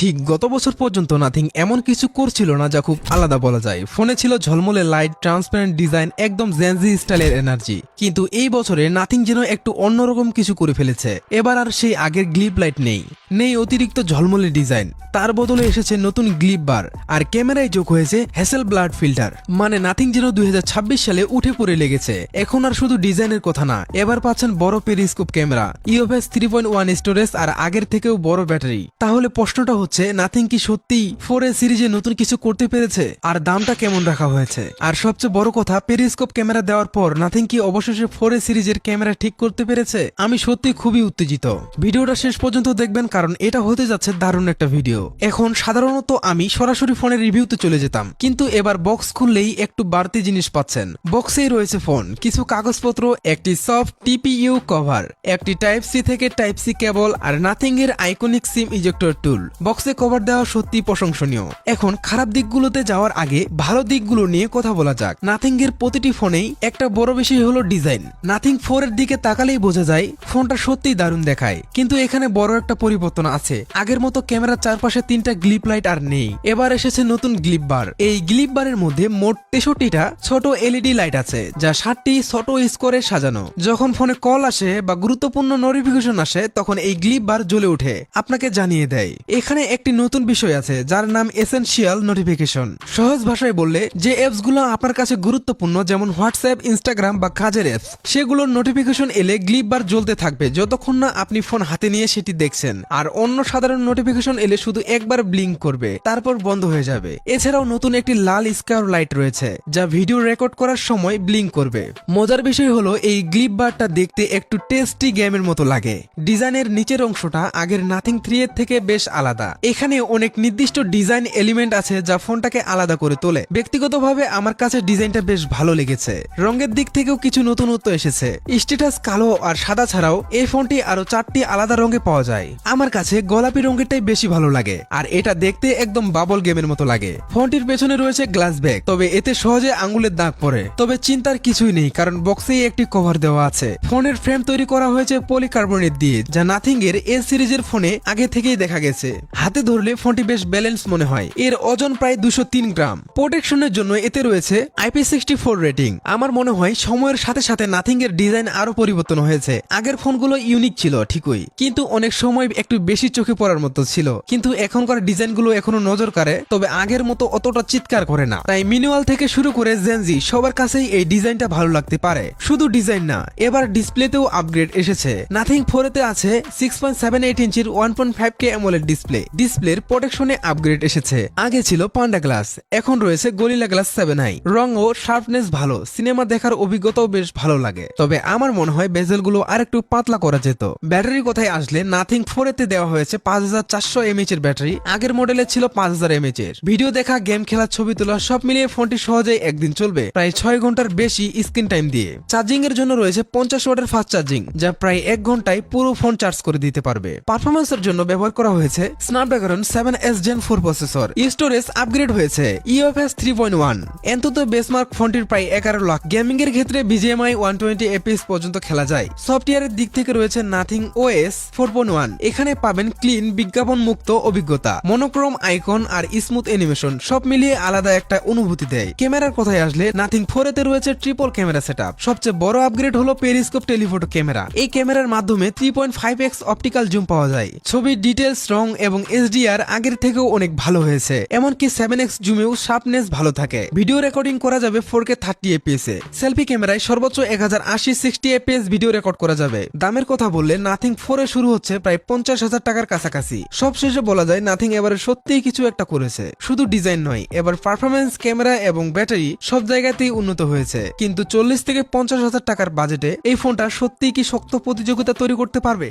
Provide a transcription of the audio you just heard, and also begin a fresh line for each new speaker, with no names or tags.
ঠিক গত বছর পর্যন্ত নাথিং এমন কিছু করছিল না যা খুব আলাদা বলা যায়। ফোনে ছিল ঝলমলে লাইট, ট্রান্সপারেন্ট ডিজাইন, একদম জেনজি স্টাইলের এনার্জি। কিন্তু এই বছরে নাথিং যেন একটু অন্যরকম কিছু করে ফেলেছে। এবার আর সেই আগের গ্লিপ লাইট নেই অতিরিক্ত ঝলমলে ডিজাইন, তার বদলে এসেছে নতুন গ্লিপ বার, আর ক্যামেরায় যোগ হয়েছে হ্যাসেল ব্লাড ফিল্টার। মানে নাথিং যেন 2026 সালে উঠে পড়ে লেগেছে। এখন আর শুধু ডিজাইনের কথা না, এবার পাচ্ছেন বড় পেরিস্কোপ ক্যামেরা, ইউএফএস 3.1 স্টোরেজ আর আগের থেকেও বড় ব্যাটারি। তাহলে প্রশ্নটা হচ্ছে, নাথিং কি সত্যি 4A সিরিজে নতুন কিছু করতে পেরেছে? আর দামটা কেমন রাখা হয়েছে? আর সবচেয়ে বড় কথা, পেরিস্কোপ ক্যামেরা দেওয়ার পর নাথিং কি অবশেষে 4A সিরিজের ক্যামেরা ঠিক করতে পেরেছে? আমি সত্যি খুবই উত্তেজিত। ভিডিওটা শেষ পর্যন্ত দেখবেন, কারণ এটা হতে যাচ্ছে দারুণ একটা ভিডিও। এখন সাধারণত আমি সরাসরি ফোনের রিভিউতে চলে যেতাম, কিন্তু এবার বক্স খুললেই একটু বাড়তি জিনিস পাচ্ছেন। বক্সেই রয়েছে ফোন, কিছু কাগজপত্র, একটি সফট টিপিইউ কভার, একটি টাইপ সি থেকে টাইপ সি কেবল, আর নাথিং এর আইকনিক সিম ইজেক্টর টুল। বক্সে কভার দেওয়া সত্যি প্রশংসনীয়। এখন খারাপ দিকগুলোতে যাওয়ার আগে ভালো দিকগুলো নিয়ে কথা বলা যাক। নাথিং এর প্রতিটি ফোনেই একটা বড় বিষয় হলো ডিজাইন। নাথিং 4 এর দিকে তাকালেই বোঝা যায় ফোনটা সত্যিই দারুণ দেখায়, কিন্তু এখানে বড় একটা পরিবর্তন আছে। আগের মতো ক্যামেরার চারপাশে 3টা গ্লিপ লাইট আর নেই, এবার এসেছে নতুন গ্লিপ বার। এই গ্লিপ বারের মধ্যে মোট 63টা ছোট এলইডি লাইট আছে, যা 7টি ছোট স্কোরে সাজানো। যখন ফোনে কল আসে বা গুরুত্বপূর্ণ নোটিফিকেশন আসে, তখন এই গ্লিপ বার জ্বলে ওঠে, আপনাকে জানিয়ে দেয়। এখানে একটি নতুন বিষয় আছে, যার নাম এসেনশিয়াল নোটিফিকেশন। সহজ ভাষায় বললে, যে অ্যাপস গুলো আপনার কাছে গুরুত্বপূর্ণ, যেমন হোয়াটসঅ্যাপ, ইনস্টাগ্রাম বা কাজের অ্যাপস, সেগুলোর নোটিফিকেশন এলে গ্লিপ বার জ্বলতে থাকবে যতক্ষণ না আপনি ফোন হাতে নিয়ে সেটি দেখছেন। আর অন্য সাধারণ নোটিফিকেশন এলে শুধু একবার ব্লিঙ্ক করবে, তারপর বন্ধ হয়ে যাবে। এছাড়াও নতুন একটি লাল স্কোয়ার লাইট রয়েছে, যা ভিডিও রেকর্ড করার সময় ব্লিঙ্ক করবে। মজার বিষয় হলো, এই গ্লিপ বারটা দেখতে একটু টেস্টি গেমের মতো লাগে। ডিজাইনের নিচের অংশটা আগের নাথিং 3 এর থেকে বেশ আলাদা। এখানে অনেক নির্দিষ্ট ডিজাইন এলিমেন্ট আছে যা ফোনটাকে আলাদা করে তোলে। ব্যক্তিগতভাবে আমার কাছে ডিজাইনটা বেশ ভালো লেগেছে। রঙের দিক থেকেও কিছু নতুনত্ব এসেছে। স্ট্যাটাস কালো আর সাদা ছাড়াও এই ফোনটি আরো 4টি আলাদা রঙে পাওয়া যায়। আমার কাছে গোলাপি রঙেরটাই বেশি ভালো লাগে, আর এটা দেখতে একদম বাবল গেমের মতো লাগে। ফোনটির পেছনে রয়েছে গ্লাস ব্যাগ, তবে এতে সহজে আঙ্গুলের দাগ পড়ে। তবে চিন্তার কিছুই নেই, কারণ বক্সেই একটি কভার দেওয়া আছে। ফোনের ফ্রেম তৈরি করা হয়েছে পলিকার্বনেট দিয়ে, যা নাথিং এর এ সিরিজের ফোনে আগে থেকেই দেখা গেছে। হাতে ধরলে ফোনটি বেশ ব্যালেন্স মনে হয়। এর ওজন প্রায় 203 গ্রাম। প্রোটেকশনের জন্য এতে রয়েছে IP64 রেটিং। আমার মনে হয় সময়ের সাথে সাথে নাথিং এর ডিজাইন আরো পরিবর্তন হয়েছে। আগের ফোনগুলো ইউনিক ছিল ঠিকই, কিন্তু অনেক সময় একটু বেশি চোখে পড়ার মতো ছিল। কিন্তু এখনকার ডিজাইনগুলো এখনো নজর কাড়ে, তবে আগের মতো অতটা চিৎকার করে না। তাই মিনিমাল থেকে শুরু করে জেনজি সবার কাছেই এই ডিজাইনটা ভালো লাগতে পারে। শুধু ডিজাইন না, এবার ডিসপ্লেতেও আপগ্রেড এসেছে। নাথিং 4 এতে আছে 6.78 ইঞ্চির 1.5K অ্যামোলেড ডিসপ্লে। ডিসপ্লের প্রোটেকশনে আপগ্রেড এসেছে। আগে ছিল পান্ডা গ্লাস, এখন রয়েছে গরিলা গ্লাস 7i। রং ও শার্পনেস ভালো, সিনেমা দেখার অভিজ্ঞতাও বেশ ভালো লাগে। তবে আমার মনে হয় বেজেলগুলো আরেকটু পাতলা করা যেত। ব্যাটারির কথায় আসলে, নাথিং 4 এতে দেওয়া হয়েছে 5400 mAh এর ব্যাটারি। আগের মডেলে ছিল 5000 mAh এর। ভিডিও দেখা, গেম খেলা, ছবি তোলা সব মিলিয়ে ফোনটি সহজেই একদিন চলবে, প্রায় 6 ঘন্টার বেশি স্ক্রিন টাইম দিয়ে। চার্জিং এর জন্য রয়েছে 50 ওয়াটের ফাস্ট চার্জিং, যা প্রায় 1 ঘন্টায় পুরো ফোন চার্জ করে দিতে পারবে। পারফরম্যান্সের জন্য ব্যবহার করা হয়েছে Snapdragon 7S Gen 4 processor. Storage upgrade হয়েছে UFS 3.1। এন্তত বেসমার্ক ফোনটির প্রায় 11 লাখ। গেমিং এর ক্ষেত্রে BGMI 120 FPS পর্যন্ত খেলা যায়। সফটওয়্যারের দিক থেকে রয়েছে নাথিং OS 4.1। এখানে পাবেন ক্লিন, বিজ্ঞাপন মুক্ত অভিজ্ঞতা, মনোক্রোম আইকন আর স্মুথ অ্যানিমেশন, সব মিলিয়ে আলাদা একটা অনুভূতি দেয়। ক্যামেরার কথায় আসলে, নাথিং 4 এতে রয়েছে ট্রিপল ক্যামেরা সেটআপ। সবচেয়ে বড় আপগ্রেড হলো পেরিস্কোপ টেলিফোটো ক্যামেরা। এই ক্যামেরার মাধ্যমে 3.5x অপটিক্যাল জুম পাওয়া যায়। ছবির ডিটেলস, রং এবং HDR আগের থেকেও অনেক ভালো হয়েছে। এমনকি 7x জুমেও শার্পনেস ভালো থাকে। ভিডিও রেকর্ডিং করা যাবে 4K 30 fps এ। সেলফি ক্যামেরায় সর্বোচ্চ 1080 60 fps ভিডিও রেকর্ড করা যাবে। দামের কথা বললে, নাথিং 4 এ শুরু হচ্ছে প্রায় 50,000 টাকার কাছাকাছি। সবশেষে বলা যায়, নাথিং এবারে সত্যিই কিছু একটা করেছে। শুধু ডিজাইন নয়, এবার পারফরম্যান্স, ক্যামেরা এবং ব্যাটারি সব জায়গাতেই উন্নত হয়েছে। কিন্তু 40 থেকে 50,000 টাকার বাজেটে এই ফোনটা সত্যিই কি শক্ত প্রতিযোগিতা তৈরি করতে পারবে?